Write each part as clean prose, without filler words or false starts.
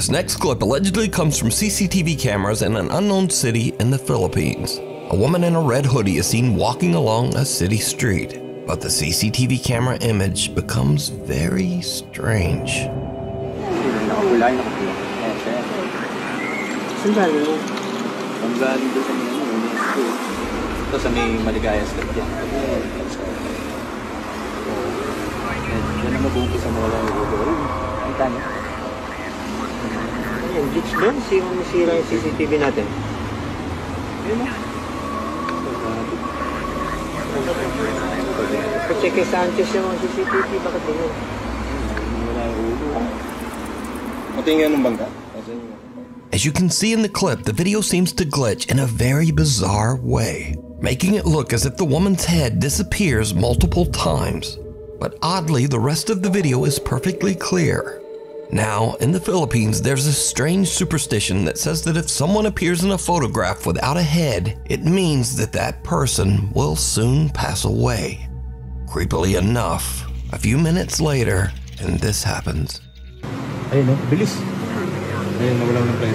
This next clip allegedly comes from CCTV cameras in an unknown city in the Philippines. A woman in a red hoodie is seen walking along a city street, but the CCTV camera image becomes very strange. Yung glitch doon, sira yung CCTV natin. Check kay Sanchez yung CCTV, bakit doon? As you can see in the clip, the video seems to glitch in a very bizarre way, making it look as if the woman's head disappears multiple times. But oddly, the rest of the video is perfectly clear. Now, in the Philippines, there's a strange superstition that says that if someone appears in a photograph without a head, it means that that person will soon pass away. Creepily enough, a few minutes later, and this happens. Ayun no, bilis. Ayun, nawala ng play.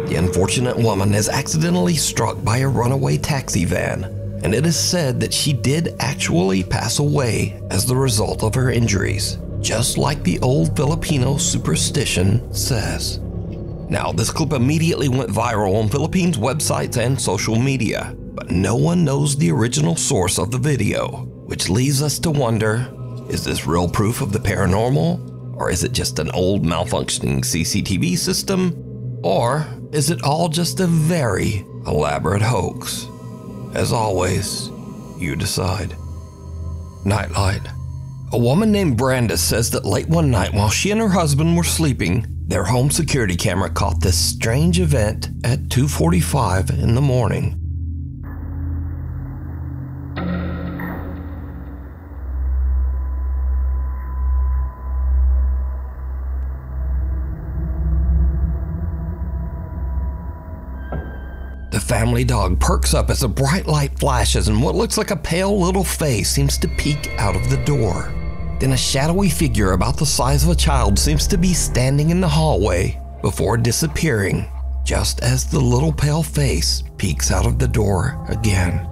The unfortunate woman is accidentally struck by a runaway taxi van, and it is said that she did actually pass away as the result of her injuries, just like the old Filipino superstition says. Now, this clip immediately went viral on Philippines websites and social media, but no one knows the original source of the video, which leaves us to wonder, is this real proof of the paranormal? Or is it just an old malfunctioning CCTV system? Or is it all just a very elaborate hoax? As always, you decide. Nightlight. A woman named Brandis says that late one night while she and her husband were sleeping, their home security camera caught this strange event at 2:45 in the morning. The family dog perks up as a bright light flashes and what looks like a pale little face seems to peek out of the door. Then a shadowy figure about the size of a child seems to be standing in the hallway before disappearing, just as the little pale face peeks out of the door again.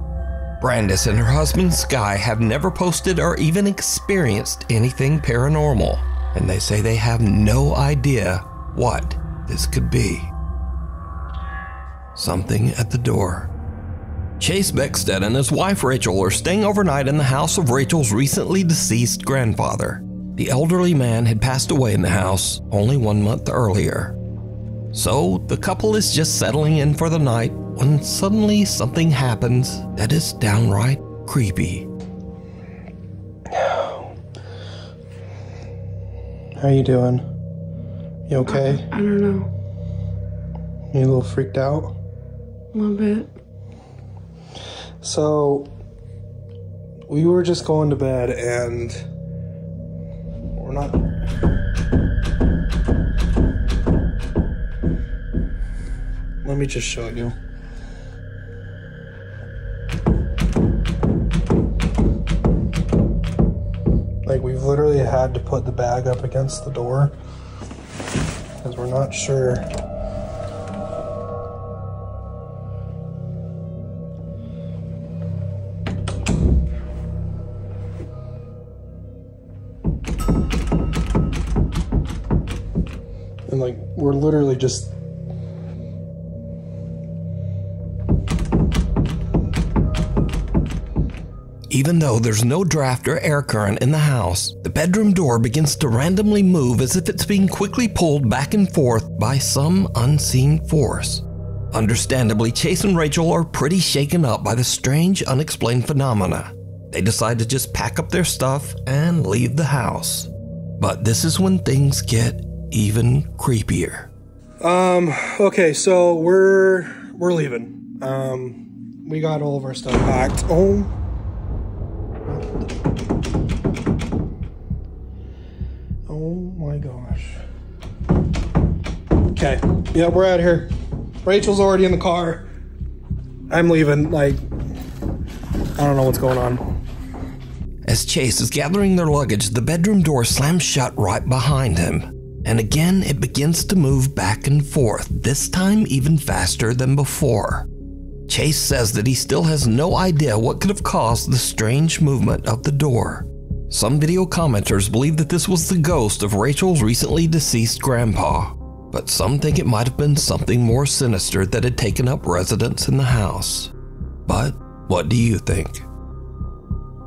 Brandis and her husband Sky have never posted or even experienced anything paranormal, and they say they have no idea what this could be. Something at the door. Chase Beckstead and his wife Rachel are staying overnight in the house of Rachel's recently deceased grandfather. The elderly man had passed away in the house only 1 month earlier. So the couple is just settling in for the night when suddenly something happens that is downright creepy. How you doing? You okay? I don't know. You a little freaked out? A little bit. So, we were just going to bed and we're not... Let me just show you. Like, we've literally had to put the bag up against the door because we're not sure. And like, we're literally just... Even though there's no draft or air current in the house, the bedroom door begins to randomly move as if it's being quickly pulled back and forth by some unseen force. Understandably, Chase and Rachel are pretty shaken up by the strange, unexplained phenomena. They decide to just pack up their stuff and leave the house. But this is when things get even creepier. Okay, so we're leaving. We got all of our stuff packed. Oh my gosh. Okay, yeah, we're out here. Rachel's already in the car. I'm leaving, like, I don't know what's going on. As Chase is gathering their luggage, the bedroom door slams shut right behind him. And again, it begins to move back and forth, this time even faster than before. Chase says that he still has no idea what could have caused the strange movement of the door. Some video commenters believe that this was the ghost of Rachel's recently deceased grandpa, but some think it might have been something more sinister that had taken up residence in the house. But what do you think?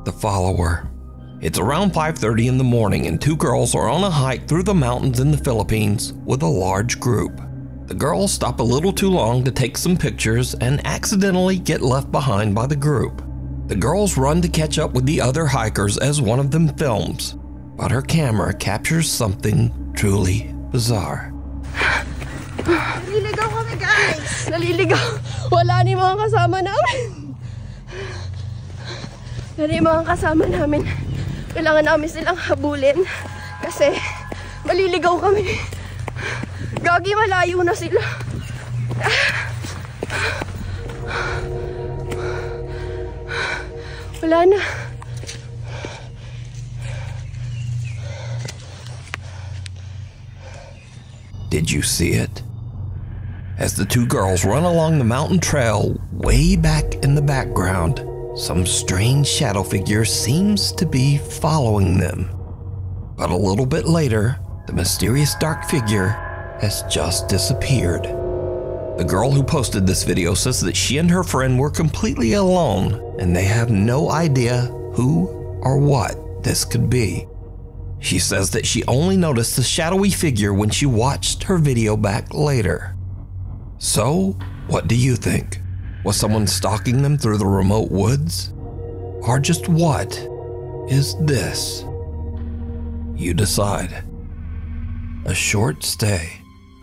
The follower. It's around 5:30 in the morning and two girls are on a hike through the mountains in the Philippines with a large group. The girls stop a little too long to take some pictures and accidentally get left behind by the group. The girls run to catch up with the other hikers as one of them films, but her camera captures something truly bizarre. Naliligaw kami, guys! Naliligaw! Wala ni mga kasama namin! Wala yung mga kasama namin. Kailangan namin silang habulin kasi maliligaw kami. Gagi, malayo na sila. Wala na. Did you see it? As the two girls run along the mountain trail, way back in the background, some strange shadow figure seems to be following them. But a little bit later, the mysterious dark figure has just disappeared. The girl who posted this video says that she and her friend were completely alone and they have no idea who or what this could be. She says that she only noticed the shadowy figure when she watched her video back later. So, what do you think? Was someone stalking them through the remote woods? Or just what is this? You decide. A short stay.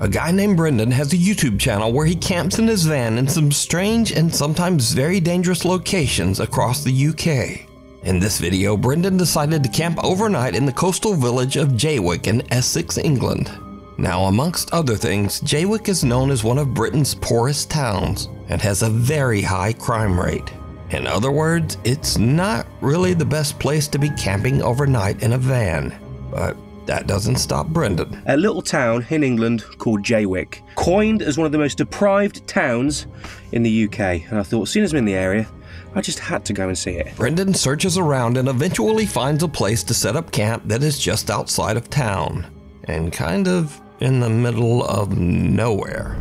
A guy named Brendan has a YouTube channel where he camps in his van in some strange and sometimes very dangerous locations across the UK. In this video, Brendan decided to camp overnight in the coastal village of Jaywick in Essex, England. Now, amongst other things, Jaywick is known as one of Britain's poorest towns and has a very high crime rate. In other words, it's not really the best place to be camping overnight in a van, but that doesn't stop Brendan. A little town in England called Jaywick, coined as one of the most deprived towns in the UK, and I thought, as soon as I'm in the area, I just had to go and see it. Brendan searches around and eventually finds a place to set up camp that is just outside of town, and kind of in the middle of nowhere.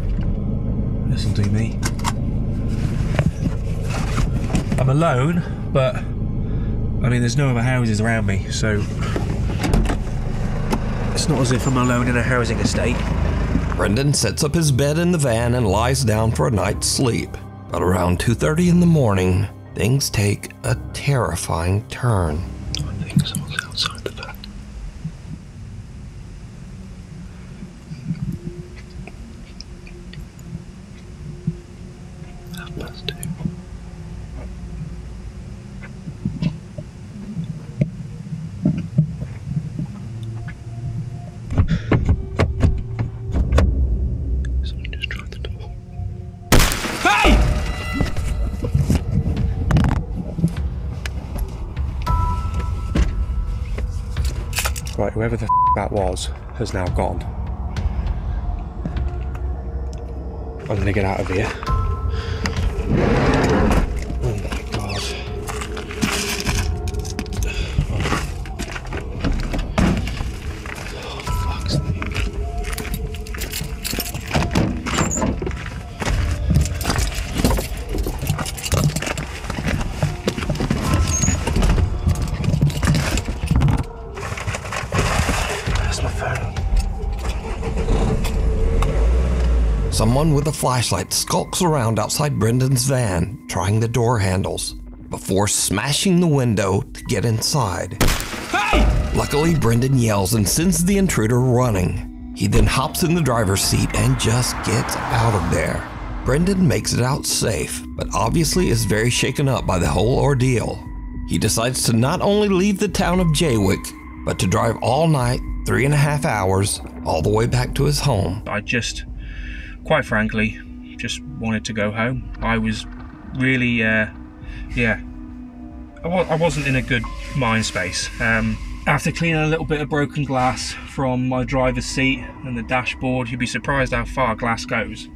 Listen to me. I'm alone, but I mean, there's no other houses around me, so it's not as if I'm alone in a housing estate. Brendan sets up his bed in the van and lies down for a night's sleep. But around 2:30 in the morning, things take a terrifying turn. I think someone's outside the van. That must do. Someone just tried the door. Hey! Right, whoever the that was has now gone. I'm gonna get out of here. Oh my god. Oh, fuck's sake. Where's my phone? Someone with a flashlight skulks around outside Brendan's van, trying the door handles, before smashing the window to get inside. Hey! Luckily, Brendan yells and sends the intruder running. He then hops in the driver's seat and just gets out of there. Brendan makes it out safe, but obviously is very shaken up by the whole ordeal. He decides to not only leave the town of Jaywick, but to drive all night, 3.5 hours, all the way back to his home. I just, quite frankly, just wanted to go home. I was really, I wasn't in a good mind space. After cleaning a little bit of broken glass from my driver's seat and the dashboard, you'd be surprised how far glass goes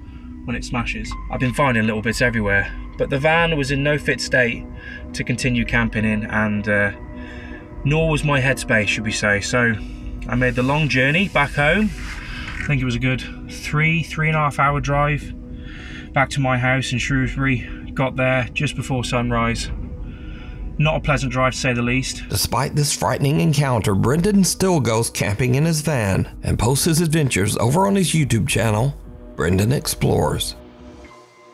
when it smashes. I've been finding little bits everywhere, but the van was in no fit state to continue camping in, and nor was my headspace, should we say. So I made the long journey back home. I think it was a good 3.5 hour drive back to my house in Shrewsbury. Got there just before sunrise. Not a pleasant drive, to say the least. Despite this frightening encounter, Brendan still goes camping in his van and posts his adventures over on his YouTube channel, Brendan Explores.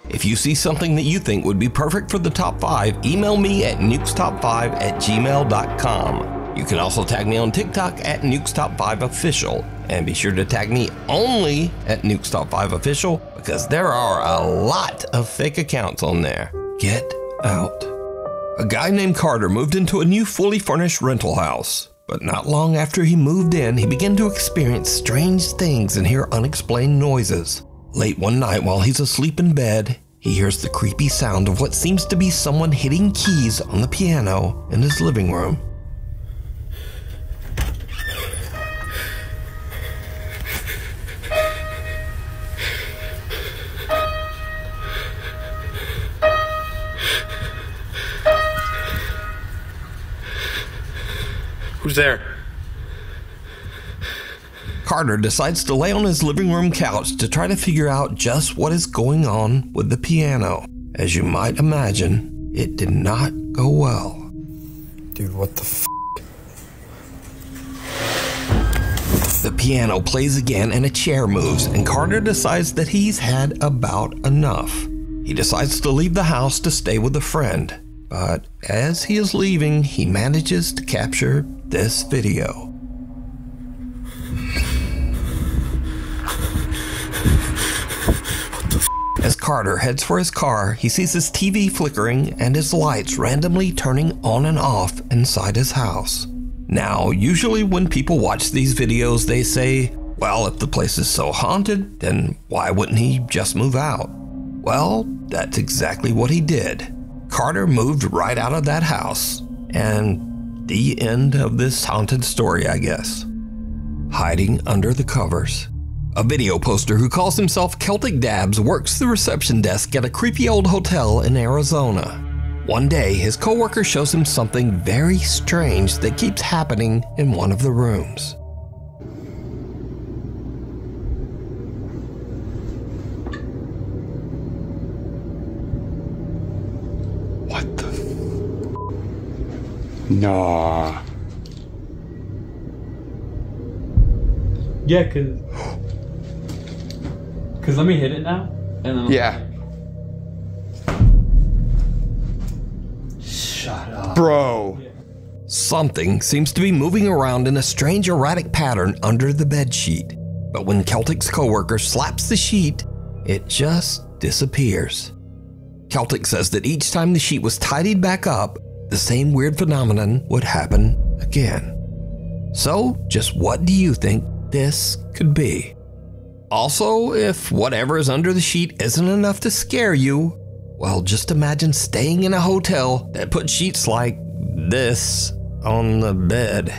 If you see something that you think would be perfect for the top 5, email me at nukestop5@gmail.com. You can also tag me on TikTok at nukestop5official, and be sure to tag me only at nukestop5official, because there are a lot of fake accounts on there. Get out. A guy named Carter moved into a new fully furnished rental house, but not long after he moved in, he began to experience strange things and hear unexplained noises. Late one night while he's asleep in bed, he hears the creepy sound of what seems to be someone hitting keys on the piano in his living room. Who's there? Carter decides to lay on his living room couch to try to figure out just what is going on with the piano. As you might imagine, it did not go well. Dude, what the f***? The piano plays again and a chair moves, and Carter decides that he's had about enough. He decides to leave the house to stay with a friend, but as he is leaving, he manages to capture this video. As Carter heads for his car, he sees his TV flickering and his lights randomly turning on and off inside his house. Now, usually when people watch these videos, they say, well, if the place is so haunted, then why wouldn't he just move out? Well, that's exactly what he did. Carter moved right out of that house, and the end of this haunted story, I guess. Hiding under the covers. A video poster who calls himself Celtic Dabs works the reception desk at a creepy old hotel in Arizona. One day, his coworker shows him something very strange that keeps happening in one of the rooms. What the f? Nah. Yeah, cause let me hit it now, and then Yeah. Shut up, Bro. Something seems to be moving around in a strange erratic pattern under the bedsheet. But when Celtic's coworker slaps the sheet, it just disappears. Celtic says that each time the sheet was tidied back up, the same weird phenomenon would happen again. So, just what do you think this could be? Also, if whatever is under the sheet isn't enough to scare you, well, just imagine staying in a hotel that put sheets like this on the bed.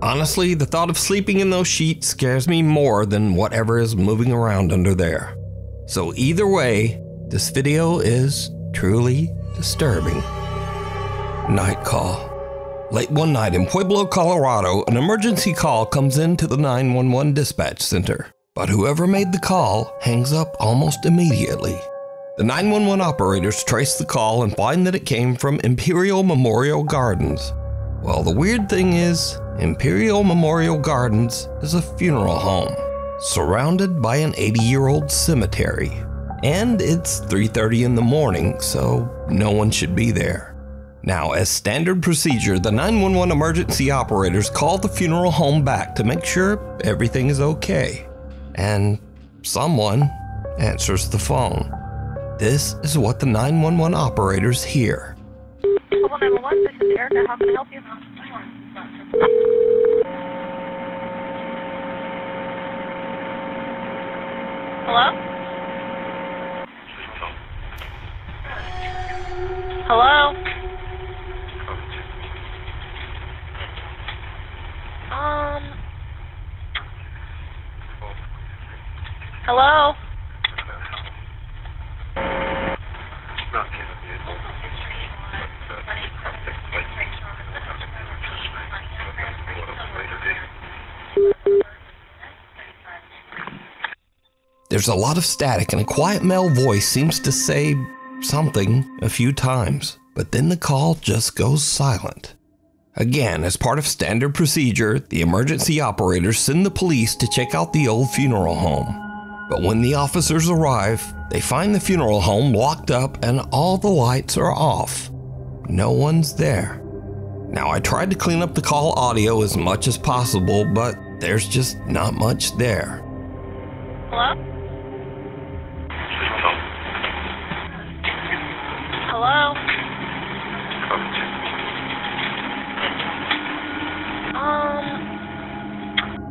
Honestly, the thought of sleeping in those sheets scares me more than whatever is moving around under there. So either way, this video is truly disturbing. Night call. Late one night in Pueblo, Colorado, an emergency call comes into the 911 dispatch center. But whoever made the call hangs up almost immediately. The 911 operators trace the call and find that it came from Imperial Memorial Gardens. Well, the weird thing is, Imperial Memorial Gardens is a funeral home, surrounded by an 80-year-old cemetery. And it's 3:30 in the morning, so no one should be there. Now, as standard procedure, the 911 emergency operators call the funeral home back to make sure everything is okay. And someone answers the phone. This is what the 911 operators hear. 911, this is Erica. How can I help you? Hello? Hello? Hello? There's a lot of static and a quiet male voice seems to say something a few times, but then the call just goes silent. Again, as part of standard procedure, the emergency operators send the police to check out the old funeral home. But when the officers arrive, they find the funeral home locked up and all the lights are off. No one's there. Now, I tried to clean up the call audio as much as possible, but there's just not much there. Hello? Hello?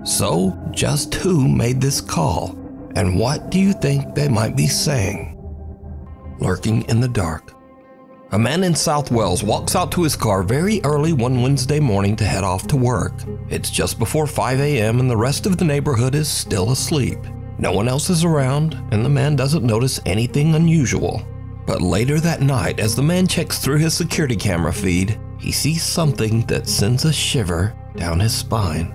So, just who made this call? And what do you think they might be saying? Lurking in the dark. A man in South Wales walks out to his car very early one Wednesday morning to head off to work. It's just before 5 a.m. and the rest of the neighborhood is still asleep. No one else is around, and the man doesn't notice anything unusual. But later that night, as the man checks through his security camera feed, he sees something that sends a shiver down his spine.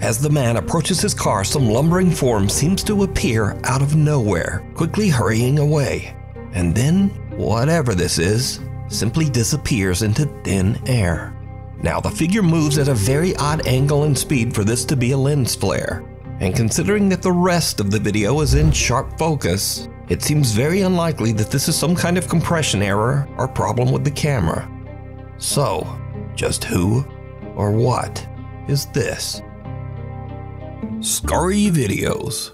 As the man approaches his car, some lumbering form seems to appear out of nowhere, quickly hurrying away. And then, whatever this is, simply disappears into thin air. Now, the figure moves at a very odd angle and speed for this to be a lens flare. And considering that the rest of the video is in sharp focus, it seems very unlikely that this is some kind of compression error or problem with the camera. So, just who or what is this? Scary videos.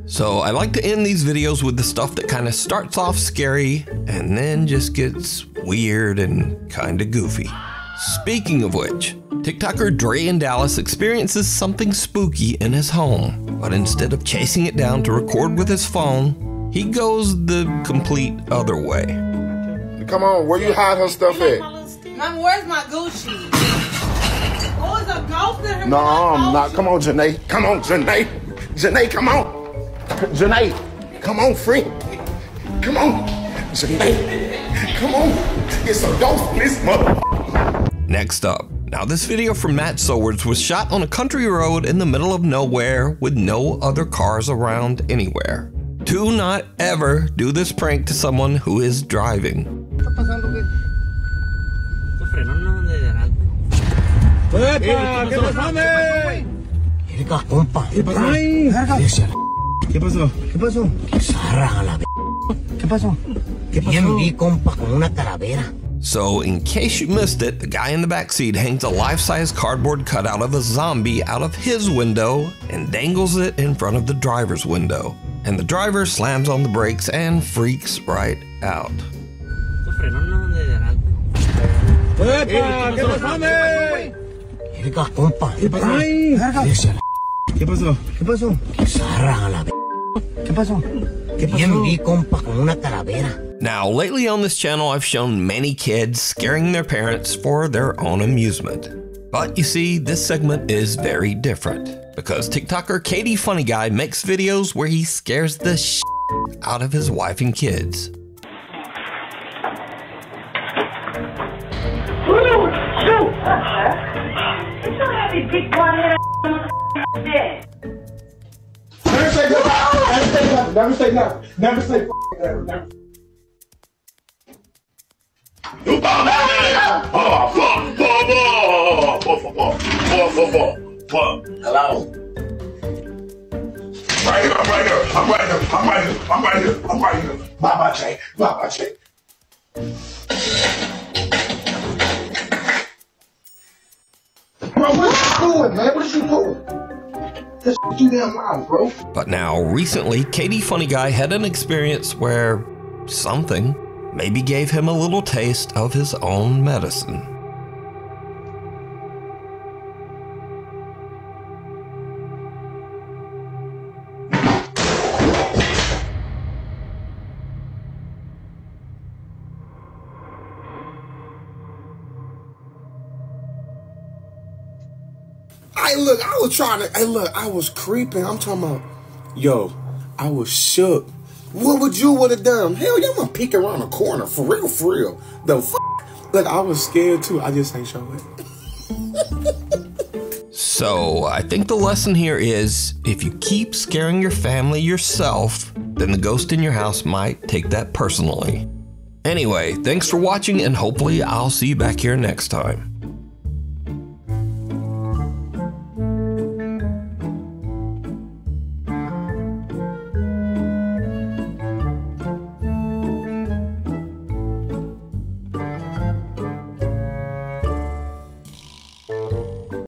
So I like to end these videos with the stuff that kind of starts off scary and then just gets weird and kind of goofy. Speaking of which, TikToker Dre in Dallas experiences something spooky in his home, but instead of chasing it down to record with his phone, he goes the complete other way. Come on, where you hide her stuff at? Mom, where's my Gucci? Oh, is a ghost in her? No, I'm not. Come on, Janae. Come on, Janae. Janae, come on. Janae, come on, friend. Come on. Janae, come on. It's a ghost in this mother. Next up. Now this video from Matt Sowards was shot on a country road in the middle of nowhere with no other cars around anywhere. Do not ever do this prank to someone who is driving. ¿Qué pasó? ¿Qué pasó? Zarra a la b***. ¿Qué pasó? ¿Qué pasó? Bien vi, compa, con una calavera. So, in case you missed it, the guy in the backseat hangs a life-size cardboard cutout of a zombie out of his window and dangles it in front of the driver's window. And the driver slams on the brakes and freaks right out. ¿Qué pasó? ¿Qué pasó? Zarra a la b***. ¿Qué pasó? ¿Qué pasó? Bien vi, compa, con una calavera. Now, lately on this channel, I've shown many kids scaring their parents for their own amusement. But you see, this segment is very different because TikToker Katie Funny Guy makes videos where he scares the shit out of his wife and kids. Never say nothing. Never say never. You found that? Hello. Right here. I'm right here. Bye, Jay. Bro, what you doing, man? What you doing? That's too damn loud, bro. But now, recently, Katie Funny Guy had an experience where something maybe gave him a little taste of his own medicine. I was trying to, I was creeping. I'm talking about, yo, I was shook. What would you would have done? Hell, y'all gonna peek around the corner. For real, for real. The f***? Look, I was scared too. I just ain't show it. So I think the lesson here is if you keep scaring your family yourself, then the ghost in your house might take that personally. Anyway, thanks for watching, and hopefully I'll see you back here next time.